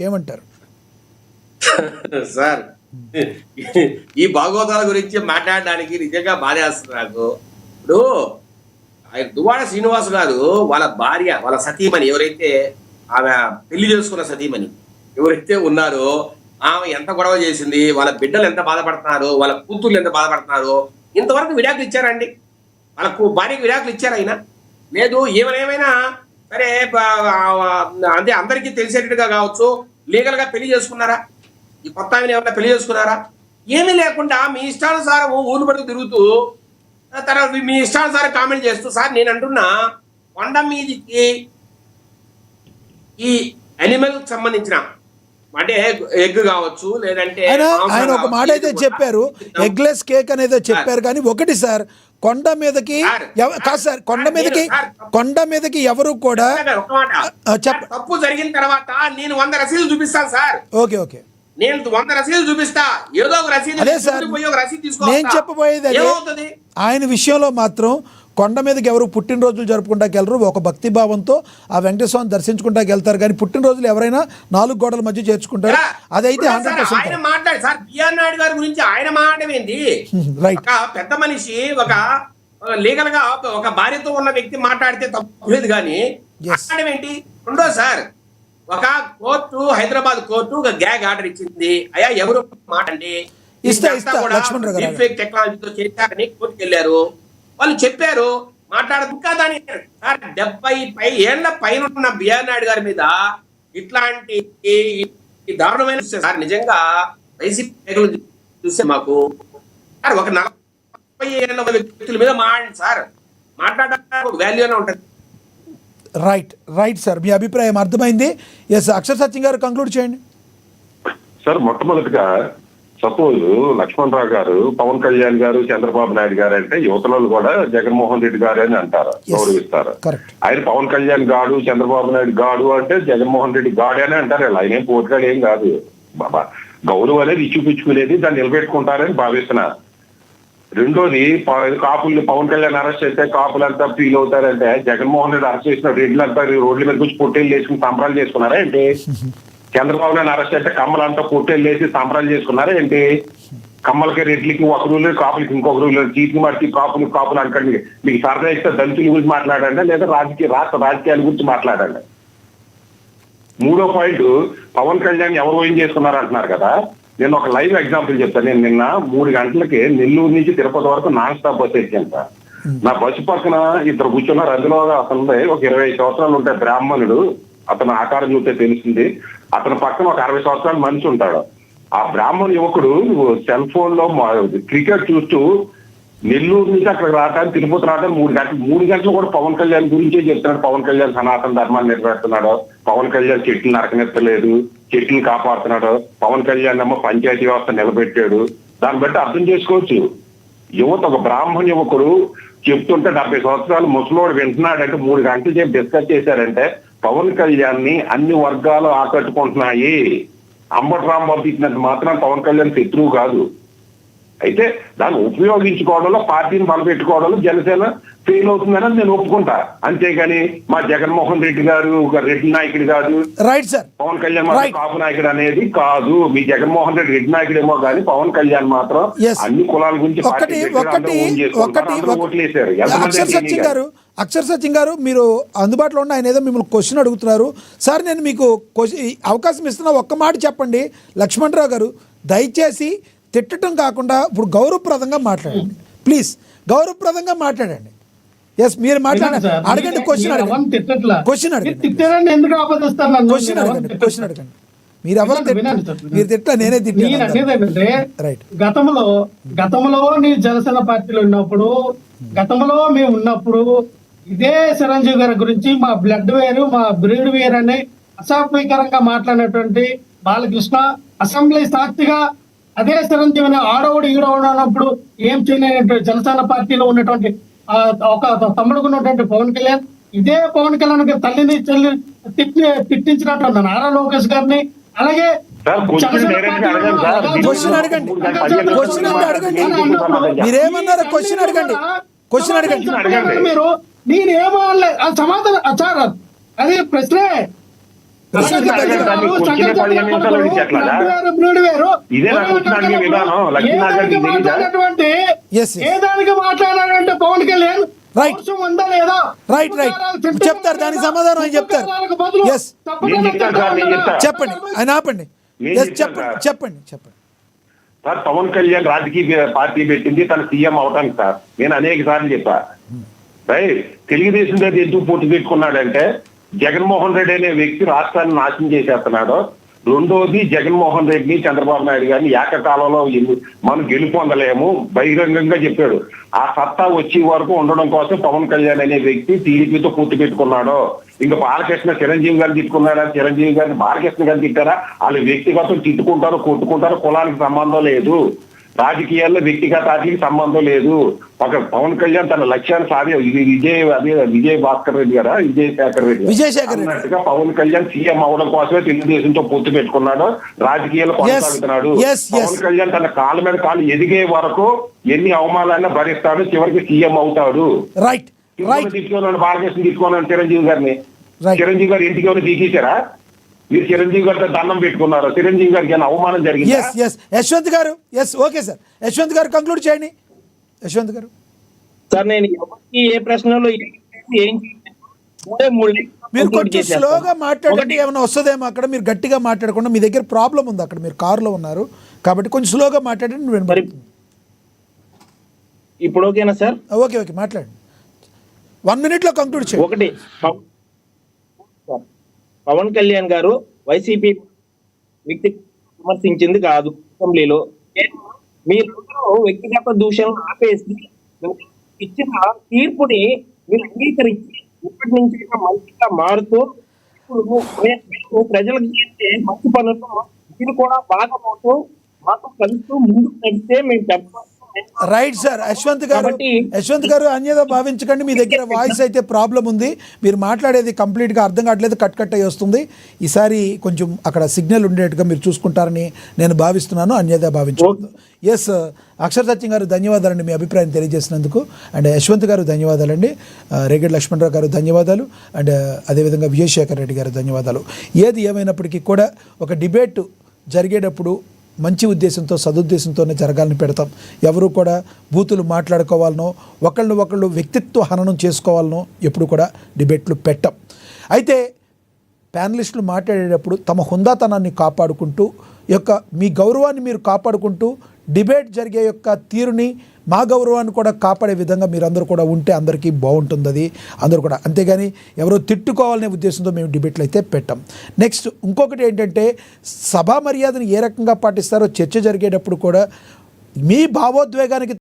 ఏమంటారు సార్? ఈ భాగవతాల గురించి మాట్లాడడానికి నిజంగా బాధేస్తుంది నాకు. ఇప్పుడు ఆయన దువ్వాడ శ్రీనివాస్ గారు వాళ్ళ భార్య, వాళ్ళ సతీమణి, ఎవరైతే ఆమె పెళ్లి చేసుకున్న సతీమణి ఎవరైతే ఉన్నారో ఆమె ఎంత గొడవ చేసింది, వాళ్ళ బిడ్డలు ఎంత బాధపడుతున్నారు, వాళ్ళ కూతుర్లు ఎంత బాధపడుతున్నారు. ఇంతవరకు విడాకులు ఇచ్చారండి? వాళ్ళకు భార్యకు విడాకులు ఇచ్చారు అయినా లేదు. ఏమైనా సరే అంటే అందరికీ తెలిసేటట్టుగా కావచ్చు, లీగల్ గా పెళ్లి చేసుకున్నారా? ఈ కొత్త ఆమెను ఏమన్నా పెళ్లి చేసుకున్నారా? ఏమీ లేకుండా మీ ఇష్టానుసారం ఊరు పడుతూ తిరుగుతూ తర్వాత మీ ఇష్టానుసారం కామెంట్ చేస్తూ, సార్ నేను అంటున్నా కొండ మీదికి ఈ అనిమల్ సంబంధించిన అంటే ఎగ్ కావచ్చు, లేదంటే ఆయన ఒక మాట అయితే చెప్పారు, ఎగ్లెస్ కేక్ అనేది చెప్పారు. కానీ ఒకటి సార్, కొండ మీదకి కాదు సార్, కొండ మీదకి ఎవరు కూడా తప్పు జరిగిన తర్వాత నేను 100 రసీదులు చూపిస్తాను సార్. ఓకే ఓకే, నేను 100 రసీదులు చూపిస్తా, ఏదో ఒక రసీదు అదే సార్ నేను చెప్పబోయేది. అదే ఆయన విషయంలో మాత్రం కొండ మీదకి ఎవరు పుట్టినరోజులు జరుపుకుంటాకి వెళ్ళరు, ఒక భక్తి భావంతో ఆ వెంకటేశ్వరం దర్శించుకుంటాకి వెళ్తారు. కానీ పుట్టినరోజులు ఎవరైనా 4 గోడల మధ్య చేర్చుకుంటారు. అదైతే 100%. ఆయన మాట్లాడు సార్, బిఆర్ నాయుడు గారి గురించి ఆయన మాట్లాడమేంది? ఒక పెద్ద మనిషి, ఒక లీగల్ గా ఒక భార్యతో ఉన్న వ్యక్తి మాట్లాడితే తప్పు లేదు, కానీ మాట్లాడమేంటి? రెండో సార్, ఒక కోర్టు, హైదరాబాద్ కోర్టు ఒక గ్యాగ్ ఆర్డర్ ఇచ్చింది. అయ్యా ఎవరు మాట్లాడండి, టెక్నాలజీతో చేశారని కోర్టుకు వెళ్ళారు. వాళ్ళు చెప్పారు, మాట్లాడదు. ఇంకా దాని సార్ 70 ఏళ్ల పైన ఉన్న బిఆర్ నాయుడు గారి మీద ఇట్లాంటి దారుణమైన సార్ నిజంగా వైసీపీ చూస్తే మాకు సార్ ఒక 40 ఏళ్ల వ్యక్తుల మీద సార్ మాట్లాడడానికి ఒక వాల్యూ అనే ఉంటుంది. రైట్ సార్, మీ అభిప్రాయం అర్థమైంది. ఎస్, అక్షర్ సత్యం గారు కంక్లూడ్ చేయండి సార్. మొట్టమొదటిగా సపోజ్ లక్ష్మణరావు గారు, పవన్ కళ్యాణ్ గారు, చంద్రబాబు నాయుడు గారు అంటే యువతలు కూడా జగన్మోహన్ రెడ్డి గారు అని అంటారు, గౌరవిస్తారు. ఆయన పవన్ కళ్యాణ్ గాడు, చంద్రబాబు నాయుడు గాడు అంటే జగన్మోహన్ రెడ్డి గాడు అని అంటారు. ఆయన ఏం పోటుగాడు ఏం కాదు. బాబా గౌరవం అనేది ఇచ్చిపుచ్చుకునేది, దాన్ని నిలబెట్టుకుంటారని భావిస్తున్నా. రెండోది, కాపుల్ని పవన్ కళ్యాణ్ అరెస్ట్ చేస్తే కాపులంతా ఫీల్ అవుతారంటే, జగన్మోహన్ రెడ్డి అరెస్ట్ చేసిన రెడ్లంతా రోడ్ల మీద వచ్చి పొట్టేళ్ళు వేసుకుని సంబరాలు చేసుకున్నారా ఏంటి? చంద్రబాబు నాయుడు అరెస్ట్ అయితే కమ్మలంతా పొట్టేళ్ళు వేసి సంబరాలు చేసుకున్నారా ఏంటి? కమ్మలకి రెడ్లకి ఒక రూలు, కాపులకి ఇంకొక రూలు, చీటికి మట్టి కాపులు అంటండి. మీకు సరదా ఇస్తే దళితుల గురించి మాట్లాడండి, లేదా రాష్ట్ర రాజకీయాల గురించి మాట్లాడండి. మూడో పాయింట్, పవన్ కళ్యాణ్ ఎవరు ఏం చేసుకున్నారు అంటున్నారు కదా. నేను ఒక లైవ్ ఎగ్జాంపుల్ చెప్తాను. నేను నిన్న 3 గంటలకి నెల్లూరు నుంచి తిరుపతి వరకు నాన్ స్టాప్ బస్సు ఎక్కాను సార్. నా బస్సు పక్కన 2 కూర్చున్నారు. అందులో అతను ఒక 25 సంవత్సరాలు ఉంటాయి, బ్రాహ్మణుడు. అతను ఆకారం చూస్తే తెలిసింది. అతని పక్కన ఒక 60 సంవత్సరాల మనిషి ఉంటాడు. ఆ బ్రాహ్మణ యువకుడు సెల్ ఫోన్ లో క్రికెట్ చూస్తూ నెల్లూరు నుంచి అక్కడ రావడానికి, తిరుపతి రావడానికి 3 గంటలు కూడా పవన్ కళ్యాణ్ గురించే చెప్తున్నాడు. పవన్ కళ్యాణ్ సనాతన ధర్మాన్ని నిలబెడుతున్నాడు, పవన్ కళ్యాణ్ చెట్లు నరకనెత్తలేదు, చెట్లను కాపాడుతున్నాడు, పవన్ కళ్యాణ్ ఏమో పంచాయతీ వ్యవస్థ నిలబెట్టాడు. దాన్ని బట్టి అర్థం చేసుకోవచ్చు. యువత, ఒక బ్రాహ్మణ యువకుడు చెప్తుంటే 70 సంవత్సరాలు ముసలోడు వింటున్నాడంటే 3 గంటలు చెప్పి డిస్కస్ చేశారంటే పవన్ కళ్యాణ్ ని అన్ని వర్గాలు ఆకట్టుకుంటున్నాయి. అంబటి రాంబాబు ఇచ్చినంత మాత్రం పవన్ కళ్యాణ్ శత్రువు కాదు. అయితే దాన్ని ఉపయోగించుకోవడంలో, పార్టీని బలపెట్టుకోవడంలో జనసేన ఫెయిల్ అవుతుందని నేను ఒప్పుకుంటా. అంతేగాని మా జగన్మోహన్ రెడ్డి గారు ఒక రెడ్డి నాయకుడు కాదు, పవన్ కళ్యాణ్ మాత్రం కాపు నాయకుడు అనేది కాదు. మీ జగన్మోహన్ రెడ్డి రెడ్డి నాయకుడేమో కానీ పవన్ కళ్యాణ్ మాత్రం అన్ని కులాల గురించి ఓట్లేశారు. అక్షర్ సత్యం గారు, మీరు అందుబాటులో ఉన్న ఆయన ఏదో మిమ్మల్ని క్వశ్చన్ అడుగుతున్నారు సార్. నేను మీకు అవకాశం ఇస్తున్నా, ఒక్క మాట చెప్పండి. లక్ష్మణరావు గారు, దయచేసి తిట్టడం కాకుండా ఇప్పుడు గౌరవప్రదంగా మాట్లాడండి ప్లీజ్, గౌరవప్రదంగా మాట్లాడండి. ఎస్, మీరు మాట్లాడండి, అడగండి, క్వశ్చన్ అడగండి. మీరు ఎవరు మీరు తిట్లా, నేనే తిట్టాను. గతంలో నీ జనసేన పార్టీలో ఉన్నప్పుడు, గతంలో మేము ఉన్నప్పుడు ఇదే చిరంజీవి గారి గురించి మా బ్లడ్ వేరు, మా బ్రీడ్ వేరు అని అసభ్యకరంగా మాట్లాడినటువంటి బాలకృష్ణ అసెంబ్లీ సాక్షిగా అదే చిరంజీవిని ఆడవుడు ఈడవుడు అన్నప్పుడు ఏం చేయలేనటువంటి జనసేన పార్టీలో ఉన్నటువంటి ఒక తమ్ముడుకు ఉన్నటువంటి పవన్ కళ్యాణ్, ఇదే పవన్ కళ్యాణ్ గారి తల్లిని చెల్లి తిట్టించినట్టు నారా లోకేష్ గారిని, అలాగే మీరు నేనేమో సమాధానం సార్, అది ప్రశ్నే. ప్రశ్నకి పెద్దగా దాన్ని కూర్చునే 15 నిమిషాలు అడిగితే ఎట్లాగా? ఇదే నాకు వచ్చిన అడిగే విధానం. లక్ష్మీనారాయణ గారికి తెలీదా? Yes, yes. ఏ దానికి మాట్లాడాలంటే పవన్ కళ్యాణ్ Right. అవసరం ఉందా లేదా? రైట్ చెప్తారు, దానికి సమాధానం ఆయన చెప్తారు. ఎస్ నేను చెప్తాను సార్, నేను చెప్తా. చెప్పండి, ఆయన ఆపండి. నేను ఎస్ చెప్తాను చెప్పండి సార్. చెప్పండి. సార్ పవన్ కళ్యాణ్ రాజకీయ పార్టీ పెట్టింది తన సీఎం అవటానికి సార్. నేను అనేక సార్లు చెప్పా. రైట్, తెలుగుదేశం దగ్గర ఎందుకు పోటీ పెట్టుకున్నాడంటే జగన్మోహన్ రెడ్డి అనే వ్యక్తి రాష్ట్రాన్ని నాశనం చేసేస్తున్నాడు. రెండోది, జగన్మోహన్ రెడ్డిని చంద్రబాబు నాయుడు గారిని ఏకకాలంలో మనం గెలుపొందలేము బహిరంగంగా చెప్పాడు. ఆ సత్తా వచ్చే వరకు ఉండడం కోసం పవన్ కళ్యాణ్ అనే వ్యక్తి టీడీపీతో పొత్తు పెట్టుకున్నాడు. ఇంకా బాలకృష్ణ చిరంజీవి గారిని తిట్టుకున్నాడా, చిరంజీవి గారిని బాలకృష్ణ గారిని తిట్టారా? వాళ్ళు వ్యక్తిగతం తిట్టుకుంటారు, కొట్టుకుంటారు, కులానికి సంబంధం లేదు. రాజకీయాల్లో వ్యక్తిగత వాటికి సంబంధం లేదు. ఒక పవన్ కళ్యాణ్ తన లక్ష్యాన్ని ఇది విజయ్ భాస్కర్ రెడ్డి గారా, విజయశేఖర్ రెడ్డి అన్నట్టుగా పవన్ కళ్యాణ్ సీఎం అవడం కోసమే తెలుగుదేశంతో పొత్తు పెట్టుకున్నాడు, రాజకీయాలు కొనసాగుతున్నాడు. పవన్ కళ్యాణ్ తన కాళ్ళ మీద కాళ్ళు ఎదిగే వరకు ఎన్ని అవమానాలైనా భరిస్తాడు, చివరికి సీఎం అవుతాడు. రైట్ తిట్టుకున్నాడు బాలకృష్ణ, తిట్టుకున్నాడు చిరంజీవి గారిని. చిరంజీవి గారు ఇంటికి ఏమైనా తీసేశారా? మీరు చిరంజీవి గారితో దండం పెట్టుకున్నారు. చిరంజీవి గారికి ఏమైనా అవమానం జరిగింది? యశ్వంత్ గారు, ఓకే సార్, యశ్వంత్ గారు కంక్లూడ్ చేయండి. యశ్వంత్ గారు. సార్ నేను ఎవరికి ఏ ప్రశ్నలో ఏం మీరు కొంచెం స్లోగా మాట్లాడండి, ఏమైనా వస్తుందేమో అక్కడ. మీరు గట్టిగా మాట్లాడకుండా, మీ దగ్గర ప్రాబ్లం ఉంది అక్కడ, మీరు కారులో ఉన్నారు కాబట్టి కొంచెం స్లోగా మాట్లాడండి. ఇప్పుడు ఓకేనా సార్? ఓకే మాట్లాడండి. 1 minute లో కంక్లూడ్ చేయండి. ఒకటి, పవన్ కళ్యాణ్ గారు వైసీపీ వ్యక్తి విమర్శించింది కాదు అసెంబ్లీలో. మీరు వ్యక్తిగత దూషణలు ఆపేసి ఇచ్చిన తీర్పుని మీరు అంగీకరించి ఇప్పటి నుంచి మంచిగా మారుతూ ఇప్పుడు ప్రజలకు చేసే మంచి పనులు మీరు కూడా బాగా పోతూ మాతో కలుస్తూ ముందుకు నడిస్తే మేము చెప్పాలి. Right sir. యశ్వంత్ గారు అన్యదా భావించకండి, మీ దగ్గర వాయిస్ అయితే ప్రాబ్లం ఉంది, మీరు మాట్లాడేది కంప్లీట్గా అర్థం కావట్లేదు, కట్ అయ్యి వస్తుంది. ఈసారి కొంచెం అక్కడ సిగ్నల్ ఉండేట్టుగా మీరు చూసుకుంటారని నేను భావిస్తున్నాను, అన్యదా భావించకూడదు. ఎస్, అక్షర్ సత్యం గారు ధన్యవాదాలండి మీ అభిప్రాయం తెలియజేసినందుకు. అండ్ యశ్వంత్ గారు ధన్యవాదాలండి. రేగడి లక్ష్మణరావు గారు ధన్యవాదాలు. అండ్ అదేవిధంగా విజయశేఖర్ రెడ్డి గారు ధన్యవాదాలు. ఏది ఏమైనప్పటికీ కూడా ఒక డిబేట్ జరిగేటప్పుడు మంచి ఉద్దేశంతో, సదుద్దేశంతోనే జరగాలని పెడతాం. ఎవరు కూడా బూతులు మాట్లాడుకోవాలనో, ఒకళ్ళు వ్యక్తిత్వ హననం చేసుకోవాలనో ఎప్పుడు కూడా డిబేట్లు పెట్టం. అయితే ప్యానలిస్టులు మాట్లాడేటప్పుడు తమ హుందాతనాన్ని కాపాడుకుంటూ, మీ గౌరవాన్ని మీరు కాపాడుకుంటూ, డిబేట్ జరిగే యొక్క తీరుని, మా గౌరవాన్ని కూడా కాపాడే విధంగా మీరందరూ కూడా ఉంటే అందరికీ బాగుంటుంది. అది అందరూ కూడా, అంతేగాని ఎవరో తిట్టుకోవాలనే ఉద్దేశంతో మేము డిబేట్లు అయితే పెట్టాం. నెక్స్ట్ ఇంకొకటి ఏంటంటే, సభా మర్యాదను ఏ రకంగా పాటిస్తారో చర్చ జరిగేటప్పుడు కూడా మీ భావోద్వేగానికి